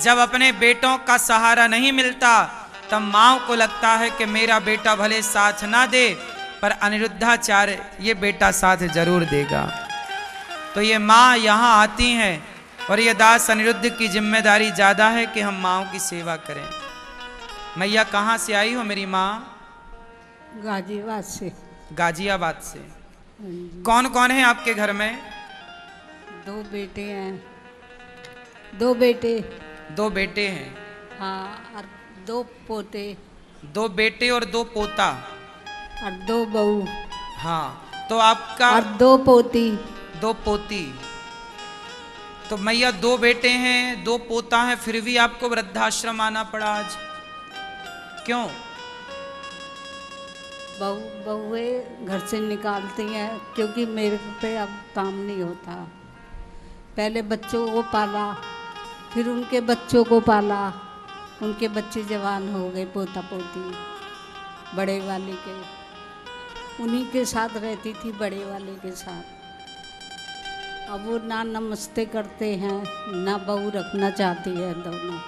जब अपने बेटों का सहारा नहीं मिलता तब माँ को लगता है कि मेरा बेटा भले साथ ना दे पर अनिरुद्धाचार्य ये बेटा साथ जरूर देगा। तो ये माँ यहाँ आती हैं और ये दास अनिरुद्ध की जिम्मेदारी ज़्यादा है कि हम माँओं की सेवा करें। मैया कहाँ से आई हो मेरी माँ? गाजियाबाद से। गाजियाबाद से। कौन कौन है आपके घर में? 2 बेटे हैं। 2 बेटे। 2 बेटे हैं। हाँ, और 2 पोते। 2 बेटे और 2 पोता और 2 बहू। हाँ, तो आपका और 2 पोती। 2 पोती। तो मैया 2 बेटे हैं 2 पोता हैं, फिर भी आपको वृद्धाश्रम आना पड़ा आज, क्यों? बहुएं घर से निकालती हैं क्योंकि मेरे पे अब काम नहीं होता। पहले बच्चों को पाला, फिर उनके बच्चों को पाला, उनके बच्चे जवान हो गए, पोता पोती बड़े वाले के, उन्हीं के साथ रहती थी, बड़े वाले के साथ। अब वो ना नमस्ते करते हैं ना बहू रखना चाहती है दोनों।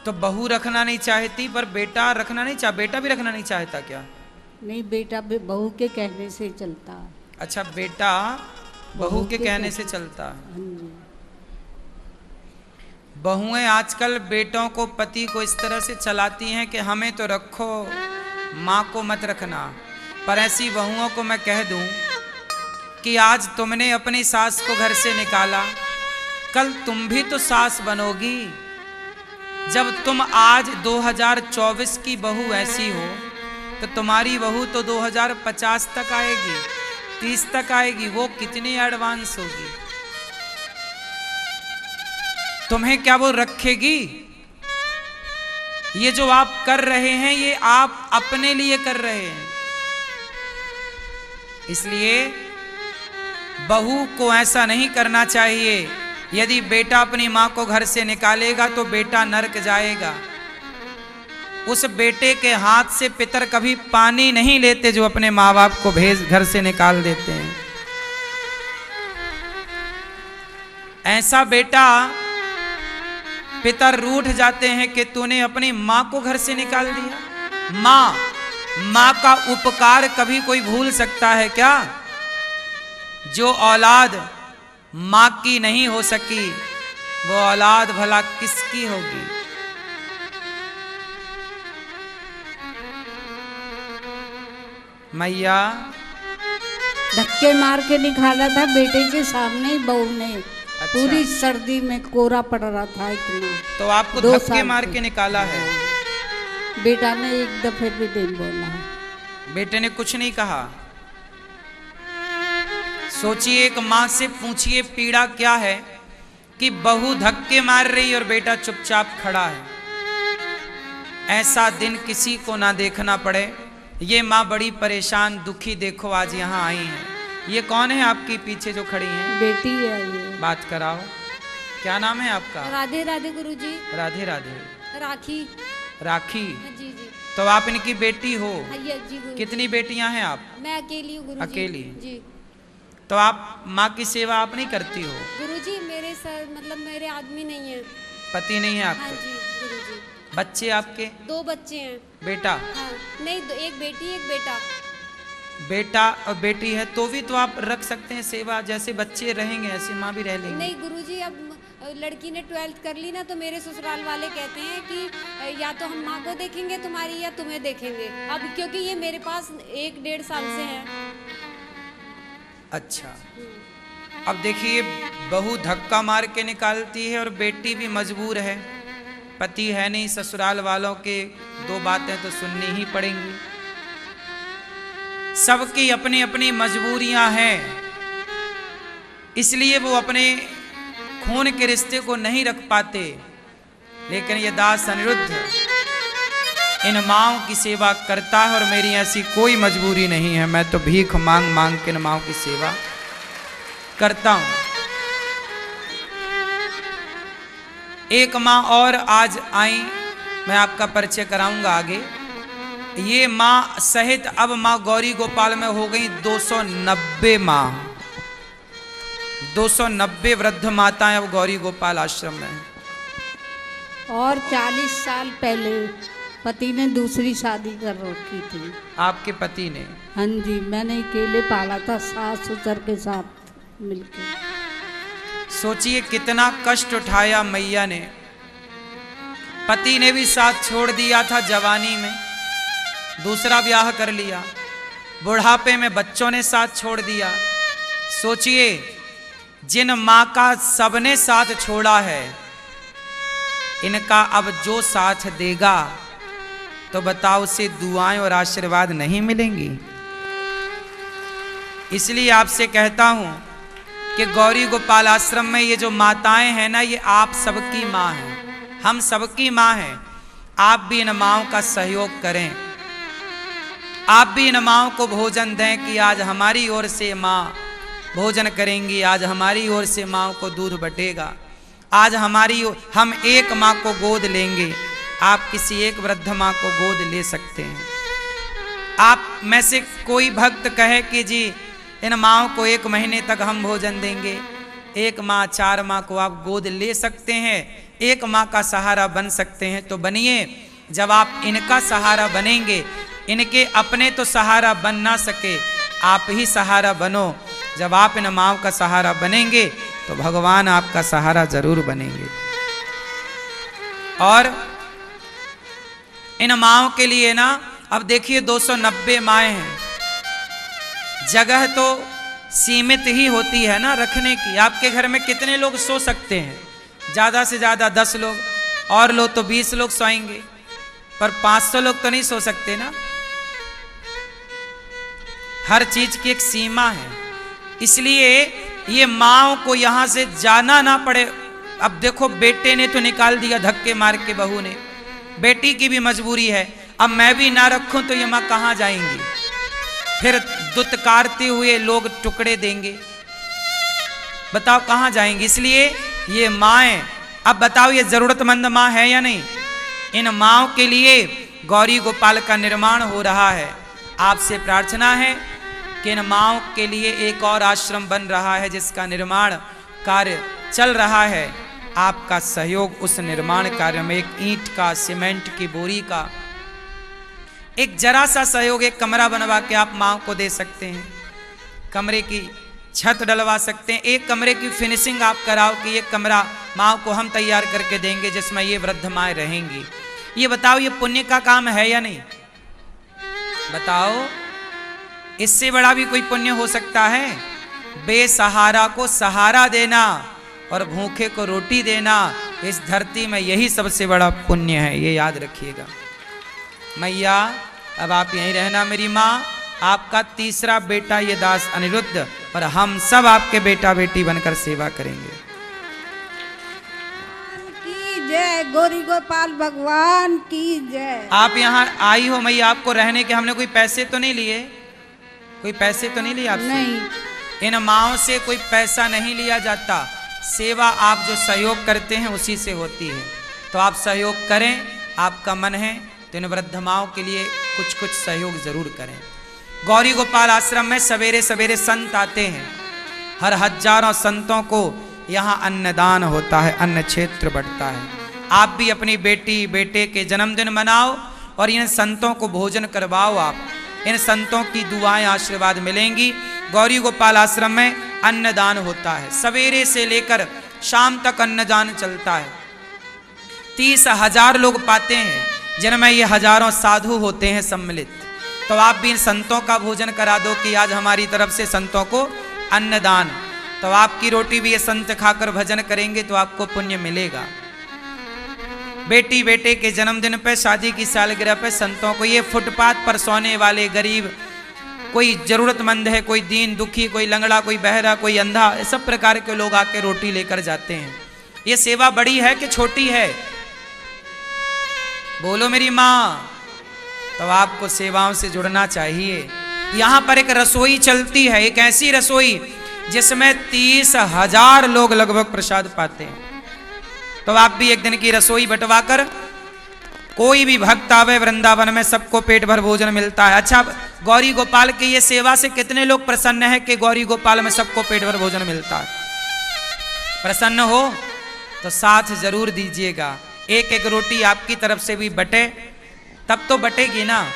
तो बहू रखना नहीं चाहती पर बेटा रखना नहीं चाह, बेटा भी रखना नहीं चाहता क्या? नहीं, बेटा बहू के कहने से चलता है। अच्छा, बेटा बहू के कहने से चलता है। हाँ जी। बहुएं आजकल बेटों को, पति को इस तरह से चलाती हैं कि हमें तो रखो, माँ को मत रखना। पर ऐसी बहुओं को मैं कह दूं कि आज तुमने अपनी सास को घर से निकाला, कल तुम भी तो सास बनोगी। जब तुम आज 2024 की बहू ऐसी हो तो तुम्हारी बहू तो 2050 तक आएगी, 30 तक आएगी, वो कितनी एडवांस होगी। तुम्हें क्या वो रखेगी? ये जो आप कर रहे हैं ये आप अपने लिए कर रहे हैं। इसलिए बहू को ऐसा नहीं करना चाहिए। यदि बेटा अपनी मां को घर से निकालेगा तो बेटा नरक जाएगा। उस बेटे के हाथ से पितर कभी पानी नहीं लेते जो अपने माँ बाप को घर से निकाल देते हैं। ऐसा बेटा पितर रूठ जाते हैं कि तूने अपनी माँ को घर से निकाल दिया। माँ का उपकार कभी कोई भूल सकता है क्या? जो औलाद माँ की नहीं हो सकी वो औलाद भला किसकी होगी? मैया धक्के मार के निकाला था बेटे के सामने ही बहू ने। अच्छा। पूरी सर्दी में कोरा पड़ रहा था इतना। तो आपको धक्के मार के निकाला है? बेटा ने एक दफे भी नहीं बोला। बेटे ने कुछ नहीं कहा? सोचिए, एक माँ से पूछिए पीड़ा क्या है कि बहू धक्के मार रही और बेटा चुपचाप खड़ा है। ऐसा दिन किसी को ना देखना पड़े। ये माँ बड़ी परेशान दुखी देखो आज यहाँ आई हैं। ये कौन है आपकी पीछे जो खड़ी हैं? बेटी है ये। बात कराओ, क्या नाम है आपका? राधे राधे गुरुजी। राधे राधे। राखी। राखी। जी जी। तो आप इनकी बेटी हो? जी गुरुजी। कितनी बेटियां हैं आप? मैं अकेली हूँ गुरुजी। अकेली? जी। तो आप माँ की सेवा आप नहीं करती हो? गुरुजी मेरे सर मतलब मेरे आदमी नहीं है। पति नहीं है हाँ आपका? जी गुरुजी। बच्चे आपके? 2 बच्चे हैं। बेटा? हाँ नहीं, एक बेटी एक बेटा। बेटा और बेटी है तो भी तो आप रख सकते हैं सेवा। जैसे बच्चे रहेंगे ऐसे माँ भी रह लेंगे। नहीं गुरुजी, अब लड़की ने 12th कर ली ना तो मेरे ससुराल वाले कहते हैं कि या तो हम माँ को देखेंगे तुम्हारी या तुम्हें देखेंगे। अब क्योंकि ये मेरे पास 1-1.5 साल से है। अच्छा, अब देखिए बहू धक्का मार के निकालती है और बेटी भी मजबूर है, पति है नहीं, ससुराल वालों के 2 बातें तो सुननी ही पड़ेंगी। सबकी अपनी अपनी मजबूरियां हैं, इसलिए वो अपने खून के रिश्ते को नहीं रख पाते। लेकिन ये दास अनिरुद्ध इन माँओं की सेवा करता है और मेरी ऐसी कोई मजबूरी नहीं है। मैं तो भीख मांग मांग के इन माँओं की सेवा करता हूं। एक माँ और आज आई, मैं आपका परिचय कराऊंगा आगे। ये माँ सहित अब माँ गौरी गोपाल में हो गई 290 माँ। 290 वृद्ध माताएं अब गौरी गोपाल आश्रम में हैं। और 40 साल पहले पति ने दूसरी शादी कर रखी थी। आपके पति ने? हाँ जी, मैंने अकेले पाला था सास ससुर के साथ मिलकर। सोचिए कितना कष्ट उठाया मैया ने। पति ने भी साथ छोड़ दिया था जवानी में, दूसरा ब्याह कर लिया। बुढ़ापे में बच्चों ने साथ छोड़ दिया। सोचिए जिन माँ का सबने साथ छोड़ा है, इनका अब जो साथ देगा तो बताओ उसे दुआएं और आशीर्वाद नहीं मिलेंगी? इसलिए आपसे कहता हूं कि गौरी गोपाल आश्रम में ये जो माताएं हैं ना, ये आप सबकी माँ हैं, हम सबकी माँ हैं। आप भी इन माँओं का सहयोग करें, आप भी इन माँओं को भोजन दें कि आज हमारी ओर से माँ भोजन करेंगी, आज हमारी ओर से माँ को दूध बटेगा, आज हम एक माँ को गोद लेंगे। आप किसी एक वृद्ध माँ को गोद ले सकते हैं। आप में से कोई भक्त कहे कि जी इन माँओं को 1 महीने तक हम भोजन देंगे, 1 माँ 4 माँ को आप गोद ले सकते हैं, 1 माँ का सहारा बन सकते हैं तो बनिए। जब आप इनका सहारा बनेंगे, इनके अपने तो सहारा बन ना सके, आप ही सहारा बनो। जब आप इन माँओं का सहारा बनेंगे तो भगवान आपका सहारा जरूर बनेंगे। और इन माँओं के लिए ना, अब देखिए 290 माएँ हैं, जगह तो सीमित ही होती है ना रखने की। आपके घर में कितने लोग सो सकते हैं? ज़्यादा से ज़्यादा 10 लोग, और लोग तो 20 लोग सोएंगे, पर 500 लोग तो नहीं सो सकते ना। हर चीज की एक सीमा है, इसलिए ये माँओं को यहां से जाना ना पड़े। अब देखो बेटे ने तो निकाल दिया धक्के मार के, बहू ने, बेटी की भी मजबूरी है। अब मैं भी ना रखूं तो ये माँ कहाँ जाएंगी? फिर दुत्कारते हुए लोग टुकड़े देंगे, बताओ कहाँ जाएंगी? इसलिए ये माएँ, अब बताओ ये जरूरतमंद माँ है या नहीं? इन माँओं के लिए गौरी गोपाल का निर्माण हो रहा है। आपसे प्रार्थना है कि इन माँओं के लिए एक और आश्रम बन रहा है जिसका निर्माण कार्य चल रहा है। आपका सहयोग उस निर्माण कार्य में, एक ईंट का, सीमेंट की बोरी का, एक जरा सा सहयोग, एक कमरा बनवा के आप माँ को दे सकते हैं, कमरे की छत डलवा सकते हैं, एक कमरे की फिनिशिंग आप कराओ कि ये कमरा माँ को हम तैयार करके देंगे जिसमें ये वृद्ध माएँ रहेंगी। ये बताओ ये पुण्य का काम है या नहीं? बताओ इससे बड़ा भी कोई पुण्य हो सकता है? बेसहारा को सहारा देना और भूखे को रोटी देना, इस धरती में यही सबसे बड़ा पुण्य है, ये याद रखिएगा। मैया अब आप यहीं रहना मेरी माँ। आपका तीसरा बेटा ये दास अनिरुद्ध और हम सब आपके बेटा बेटी बनकर सेवा करेंगे। की जय, गौरी गोपाल भगवान की जय। आप यहाँ आई हो मैया, आपको रहने के हमने कोई पैसे तो नहीं लिए? कोई पैसे तो नहीं लिए आपसे? नहीं, इन माँओं से कोई पैसा नहीं लिया जाता। सेवा आप जो सहयोग करते हैं उसी से होती है, तो आप सहयोग करें। आपका मन है तो इन वृद्ध माँओं के लिए कुछ कुछ सहयोग जरूर करें। गौरी गोपाल आश्रम में सवेरे सवेरे संत आते हैं, हर हजारों संतों को यहाँ अन्नदान होता है, अन्न क्षेत्र बढ़ता है। आप भी अपनी बेटी बेटे के जन्मदिन मनाओ और इन संतों को भोजन करवाओ। आप इन संतों की दुआएं आशीर्वाद मिलेंगी। गौरी गोपाल आश्रम में अन्नदान होता है, सवेरे से लेकर शाम तक अन्नदान चलता है। 30,000 लोग पाते हैं, जिनमें ये हजारों साधु होते हैं सम्मिलित। तो आप भी इन संतों का भोजन करा दो कि आज हमारी तरफ से संतों को अन्नदान। तो आपकी रोटी भी ये संत खाकर भजन करेंगे तो आपको पुण्य मिलेगा। बेटी बेटे के जन्मदिन पे, शादी की सालगिरह पे संतों को, ये फुटपाथ पर सोने वाले गरीब, कोई जरूरतमंद है, कोई दीन दुखी, कोई लंगड़ा, कोई बहरा, कोई अंधा, सब प्रकार के लोग आके रोटी लेकर जाते हैं। ये सेवा बड़ी है कि छोटी है? बोलो मेरी माँ। तो आपको सेवाओं से जुड़ना चाहिए। यहाँ पर एक रसोई चलती है, एक ऐसी रसोई जिसमें 30,000 लोग लगभग प्रसाद पाते हैं। तो आप भी एक दिन की रसोई बंटवा कर, कोई भी भक्त आवे वृंदावन में, सबको पेट भर भोजन मिलता है। अच्छा, गौरी गोपाल की ये सेवा से कितने लोग प्रसन्न है कि गौरी गोपाल में सबको पेट भर भोजन मिलता है? प्रसन्न हो तो साथ जरूर दीजिएगा। एक एक रोटी आपकी तरफ से भी बटे, तब तो बटेगी ना।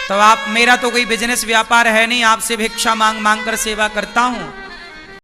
तो आप, मेरा तो कोई बिजनेस व्यापार है नहीं, आपसे भिक्षा मांग मांग कर सेवा करता हूं।